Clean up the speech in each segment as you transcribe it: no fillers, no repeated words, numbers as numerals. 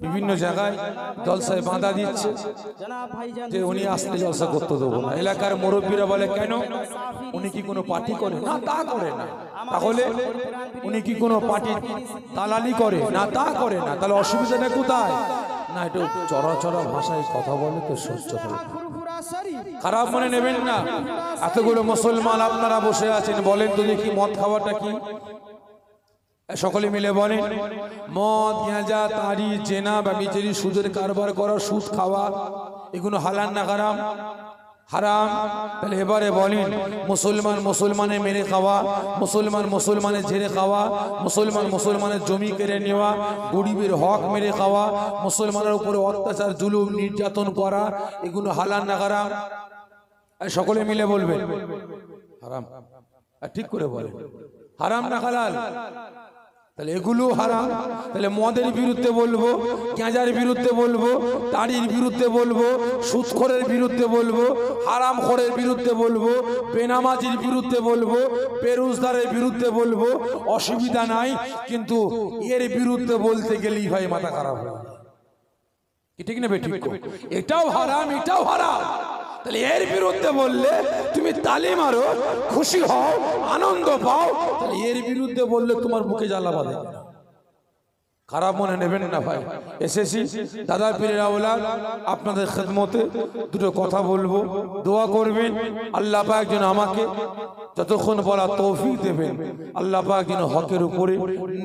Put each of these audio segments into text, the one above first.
বিভিন্ন জায়গায় জলসায় বাঁধা দিচ্ছে যে উনি আসলে জলসা করতে দেবো না। এলাকার মুরব্বীরা বলে কেন, উনি কি কোনো পার্টি করে? না, তা করে না। তাহলে উনি কি কোনো পার্টির দালালি করে? না, তা করে না। তাহলে অসুবিধাটা কোথায়? না, একটু চড়া চড়া ভাষায় কথা বলে তো সহ্য করে। খারাপ মনে নেবেন না। এতগুলো মুসলমান আপনারা বসে আছেন, বলেন তো দেখি মদ খাওয়াটা কি? সকলে মিলে বলেন, মদ, গাঁজা, তাড়ি, জেনা, ব্যভিচারী, সুদের কারবার করা, সুদ খাওয়া, এগুলো হালাল না হারাম? হারাম। তাহলে এবারে বলেন, মুসলমান মুসলমানের মেরে খাওয়া, মুসলমান মুসলমানের ঝেড়ে খাওয়া, মুসলমান মুসলমানের জমি কেড়ে নেওয়া, গরিবের হক মেরে খাওয়া, মুসলমানের উপরে অত্যাচার, জুলুম, নির্যাতন করা, এগুলো হালাল না হারাম? সকলে মিলে বলবেন হারাম। ঠিক করে বলেন, হারাম না হালাল? তাহলে এগুলো হারাম। তাহলে মদের বিরুদ্ধে বলবো, গাঁজার বিরুদ্ধে বলবো, তাড়ির বিরুদ্ধে বলবো, সুদখোরের বিরুদ্ধে বলবো, হারামখোরের বিরুদ্ধে বলবো, বেনামাজির বিরুদ্ধে বলবো, বেরোজগারের বিরুদ্ধে বলবো, অসুবিধা নাই। কিন্তু এর বিরুদ্ধে বলতে গেলেই ভাই মাথা খারাপ হয়। ঠিক না? ঠিক, এটাও হারাম, এটাও হারাম। তাহলে এর বিরুদ্ধে বললে তুমি তালি মারো, খুশি হও, আনন্দ পাও। তাহলে এর বিরুদ্ধে বললে তোমার বুকে জ্বালা বাঁধে। খারাপ মনে নেবেন না ভাই। এসেছি দাদা পীরের আওলাদ আপনাদের খেদমতে, দুটো কথা বলবো, দোয়া করবেন। আল্লাহ পাক যেন আমাকে যতক্ষণ বলা তৌফিক দেবেন, আল্লাহ পাক যেন হকের উপরে,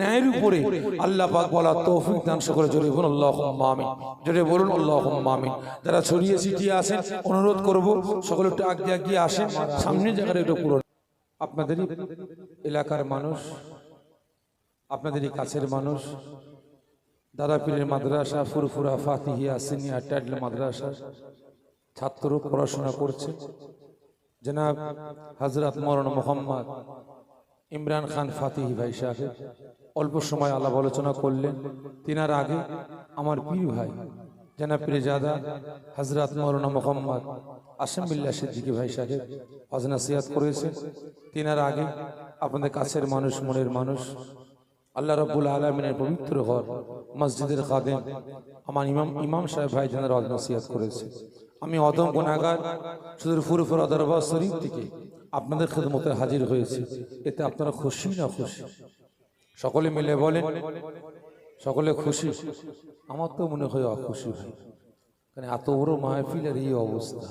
ন্যায়ের উপরে আল্লাহ পাক বলা তৌফিক দান করে। জোরে বলুন আল্লাহুম্মা আমিন। জোরে বলুন আল্লাহুম্মা আমিন। যারা ছড়িয়ে ছিটিয়ে আসেন, অনুরোধ করব সকলে একটু আগিয়ে আসেন, সামনের জায়গাটা একটু পুরো। আপনাদেরই এলাকার মানুষ, আপনাদেরই কাছের মানুষ, দাদা পীরের মাদ্রাসা ফুরফুরা ফাতিহিয়া সিনিয়র টাইটেল মাদ্রাসা ছাত্র পড়াশোনা করছে। জনাব হযরত মাওলানা মোহাম্মদ ইমরান খান ফাতিহি ভাই সাহেব অল্প সময় আলাপ আলোচনা করলেন। তিনার আগে আমার পীর ভাই জনাব পীরজাদা হযরত মাওলানা মোহাম্মদ আসিম বিল্লাহ সিদ্দিকী ভাই সাহেব ওয়াজ নসিহত করেছেন। তিনার আগে আপনাদের কাছের মানুষ, মনের মানুষ, আল্লাহ রাব্বুল আলামিনের পবিত্র ঘর মসজিদের খাদেম আমার ইমাম সাহেব ভাই জানার ওয়াজ নসিহত করেছে। আমি অদম গুনাহগার শুধু ফুরফুরা দরবার শরীফ থেকে আপনাদের খেদমতে হাজির হয়েছি। এতে আপনারা খুশি না খুশি? সকলে মিলে বলেন, সকলে খুশি? আমার তো মনে হয় অখুশি ভাই, কারণ এত বড় মাহফিলের এই অবস্থা।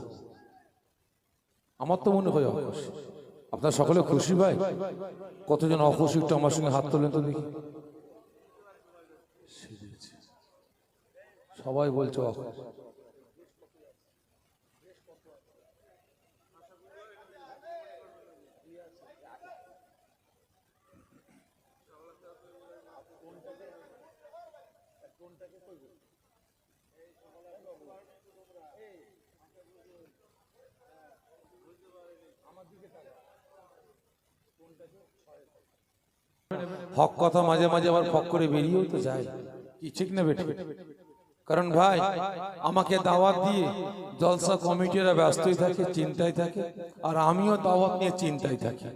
আমার তো মনে হয় অখুশি। আপনারা সকলে খুশি ভাই? কতজন অখুশি একটু আমার সঙ্গে হাত তোলেন তো দেখি। সবাই বলছে অখুশি। হক কথা মাঝে মাঝে আবার ফক করে বেরিয়েও তো যায়, কি ঠিক না বেঠে? কারণ ভাই আমাকে দাওয়াত দিয়ে জলসা কমিটিরা ব্যস্তই থাকে, চিন্তায় থাকে, আর আমিও দাওয়াত নিয়ে চিন্তায় থাকি।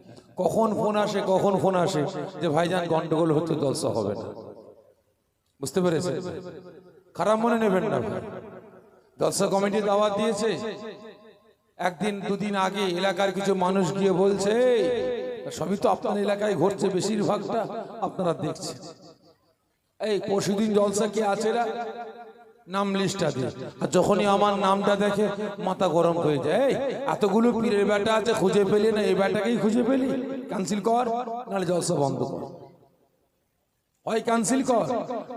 কখন ফোন আসে যে ভাইজান গন্ডগোল হচ্ছে, জলসা হবে না। বুঝতে পেরেছেন? খারাপ মনে নেবেন না ভাই। জলসা কমিটি দাওয়াত দিয়েছে, একদিন দুদিন আগে এলাকার কিছু মানুষ গিয়ে বলছে, সবই তো আপনার এলাকায় ঘটছে, বেশিরভাগটা আপনারা দেখছেন। এই পরশুদিন জলসা কে আছে না, নাম লিস্টটা দিয়ে, আর যখনই আমার নামটা দেখে মাথা গরম হয়ে যায়। এতগুলো পীরের বেটা আছে, খুঁজে পেলি না, এই বেটাকেই খুঁজে পেলি, ক্যান্সেল কর, নাহলে জলসা বন্ধ কর। হয় ক্যান্সেল কর,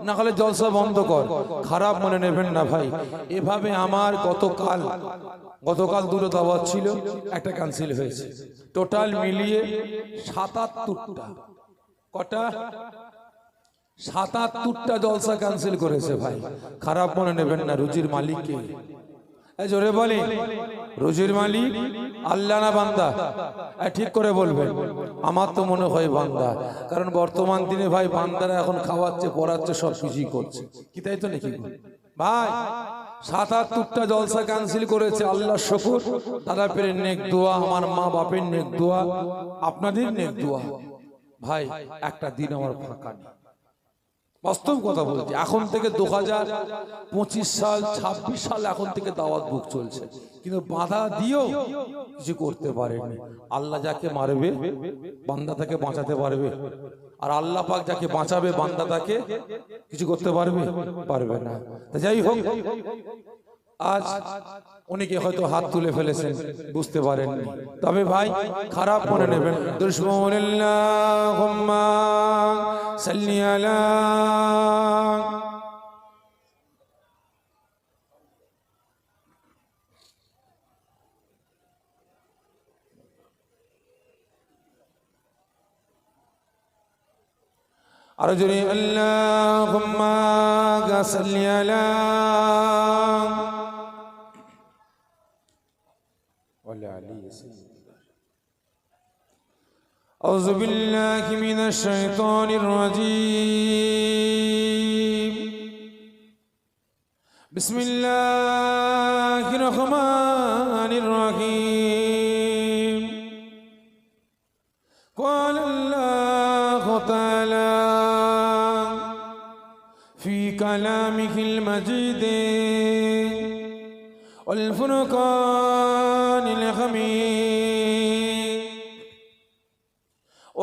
না হলে জলসা বন্ধ কর। খারাপ মনে নেবেন না ভাই। এভাবে আমার গতকাল দুটো দাওয়াত ছিল, একটা ক্যান্সেল হয়েছে। টোটাল মিলিয়ে ৭৭টা, কটা? ৭৭টা জলসা ক্যান্সেল করেছে ভাই। খারাপ মনে নেবেন না। রুজির মালিক কে? জোরে বলি, রুজির মালিক আল্লাহ না বান্দা? ঠিক করে বলবেন। আমার তো মনে হয় বান্দা, কারণ বর্তমান দিনে ভাই বান্দারা এখন খাওয়াচ্ছে, পড়াচ্ছে, সব কিছুই করছে, কি তাই তো নাকি ভাই? ৭৭টা জলসা ক্যান্সেল করেছে। আল্লাহ শুকর। দাদা পীরের নেক দোয়া, আমার মা বাপের নেক দোয়া, আপনাদের নেক দোয়া। ভাই একটা দিন আমার ফাঁকা নেই। বাস্তব কথা বলছি। এখন থেকে 2025 সাল 26 সাল এখন থেকে দাওয়াত বুক চলছে, কিন্তু বাধা দিয়েও কিছু করতে পারেনি। আল্লাহ যাকে মারবে বান্দা তাকে বাঁচাতে পারবে, আর আল্লাহ পাক যাকে বাঁচাবে বান্দা তাকে কিছু করতে পারবে পারবে না। তা যাই হোক, আজ অনেকে হয়তো হাত তুলে ফেলেছেন, বুঝতে পারেননি। তবে ভাই খারাপ মনে নেবেন। আল্লাহুম্মা সাল্লি আলা আরো জোরে আল্লাহুম্মা সাল্লি আলা أعوذ بالله من الشيطان الرجيم. بسم الله الرحمن الرحيم. قال الله تعالى في كلامه المجيد والفرقان الحميد: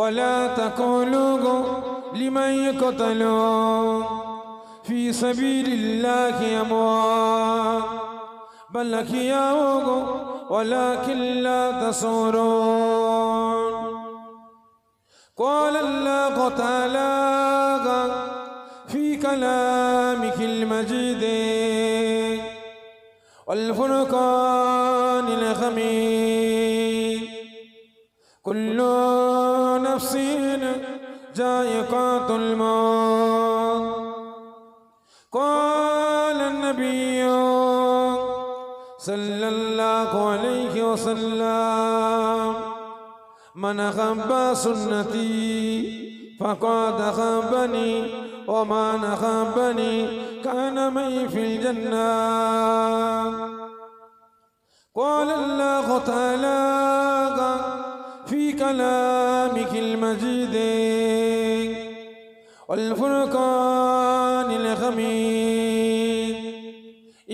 ولا تقولوا لمن يقتل في سبيل الله أموات بل أحياء ولكن لا تشعرون. قال الله تعالى في كلامه المجيد والفرقان الحميد: كل نفس ذائقة الموت. قال النبي صلى الله عليه وسلم: من أحب سنتي فقد أحبني ومن أحبني كان معي في الجنة. قال الله تعالى في كلامه المجيد والفرقان الحميد: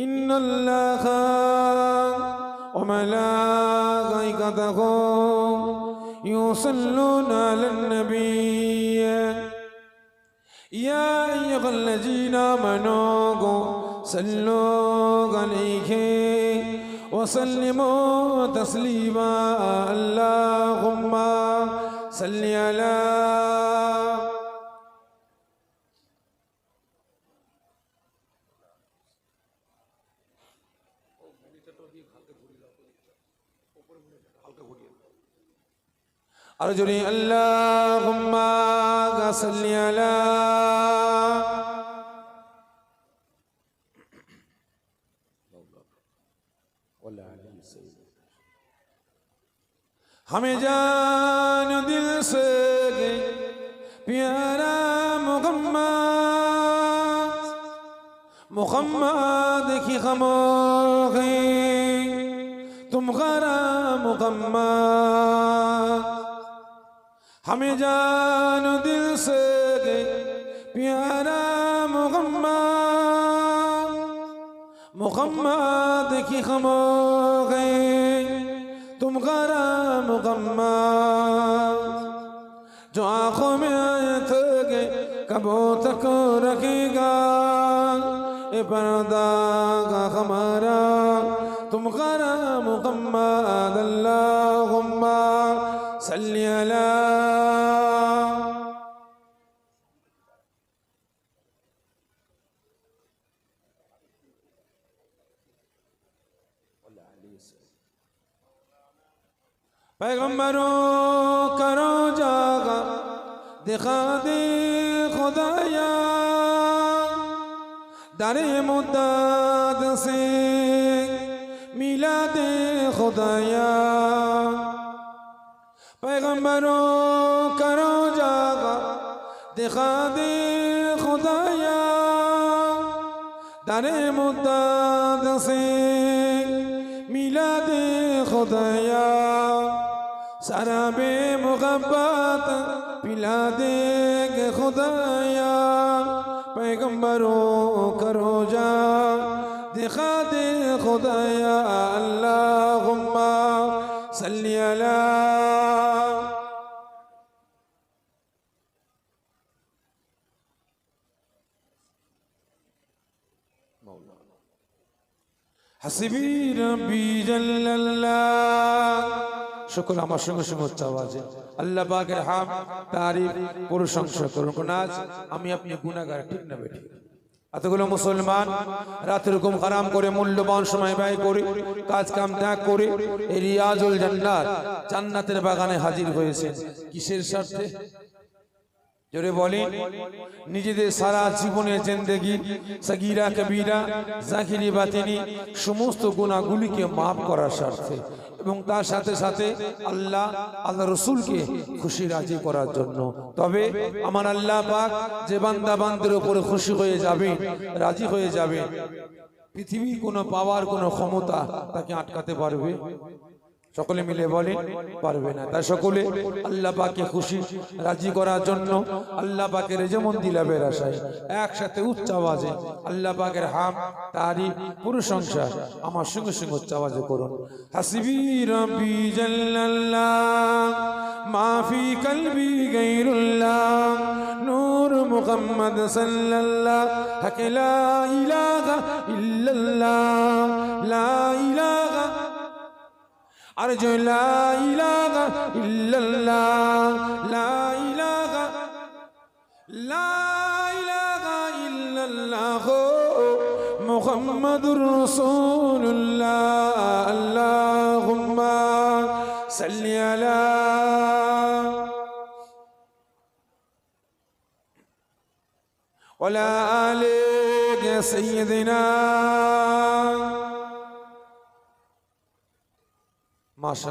إن الله وملائكته يصلون على النبي يا أيها الذين آمنوا صلوا عليه وسلموا تسليما. اللهم صل على أرجوني اللهم صل على हमें जान दिल से प्यारा मुहम्मद, मुहम्मद की खामोशी तुम्हारा मुहम्मद. हमें जान दिल से प्यारा मुहम्मद, मुहम्मद की खामोशी तुम्हारा मुहम्मद. जो आँखों में आए थे कबो तक रखेगा ये पर्दा का हमारा तुम्हारा मुहम्मद. अल्लाहुम्मा सल्ली अला पैगम्बरों करो जागा दिखा दे खुदाया दरे मुद्दत से मिला दे खुदाया. पैगम्बरों करो जागा दिखा दे खुदाया दरे मुद्दत से मिला दे खुदाया. शराबे मुहब्बत पिला देंगे खुदाया पैगंबरों का रोजा दिखा दे खुदाया अल्लाहुम्मा सल्ली अला হাসিবি রব্বি জাল্লাল্লাহ। সকল আমার সঙ্গে সঙ্গে উচ্চ আওয়াজে আল্লাহ পাকের হামদ তারিফ প্রশংসা করুন। আজ আমি আপনি গুনাহগার, ঠিক না বেঠিক? এতগুলো মুসলমান রাতের ঘুম হারাম করে মূল্যবান সময় ব্যয় করে কাজ কাম ত্যাগ করে এই রিয়াজুল জান্নাত জান্নাতের বাগানে হাজির হয়েছে। কিসের স্বার্থে? জোরে বলেন। নিজেদের সারা জীবনের জিন্দেগি সগীরা কবিরা জাহিরি বাতিনি সমস্ত গুনাহগুলিকে মাফ করার স্বার্থে এবং তার সাথে সাথে আল্লাহ রসুলকে খুশি রাজি করার জন্য। তবে আমার আল্লাহ পাক যে বান্দা বান্দার উপরে খুশি হয়ে যাবে, রাজি হয়ে যাবে, পৃথিবীর কোনো পাওয়ার কোনো ক্ষমতা তাকে আটকাতে পারবে? সকলে মিলে বলে পারবে না। তাই সকলে আল্লাহ পাককে খুশি রাজি করার জন্য আল্লাহ পাকের রেজমন্দি লাভের আশায় একসাথে উচ্চ আওয়াজে আল্লাহ পাকের হামদ তারিফ প্রশংসা আমার সঙ্গে সঙ্গে উচ্চ আওয়াজে করুন। হাসবি রব্বি জাল্লাল্লাহ মা ফি কলবি গায়রুল্লাহ নূর মুহাম্মদ সাল্লাল্লাহ হক লা ইলাহা ইল্লাল্লাহ লা ইলাহা আরজু লা ইলাহা ইল্লাল্লাহ লা ইলাহা ইল্লাল্লাহ মুহাম্মাদুর রাসূলুল্লাহ আল্লাহুম্মা সাল্লি আলা ওয়ালা আলি সাইয়্যিদিনা মাশাআল্লাহ।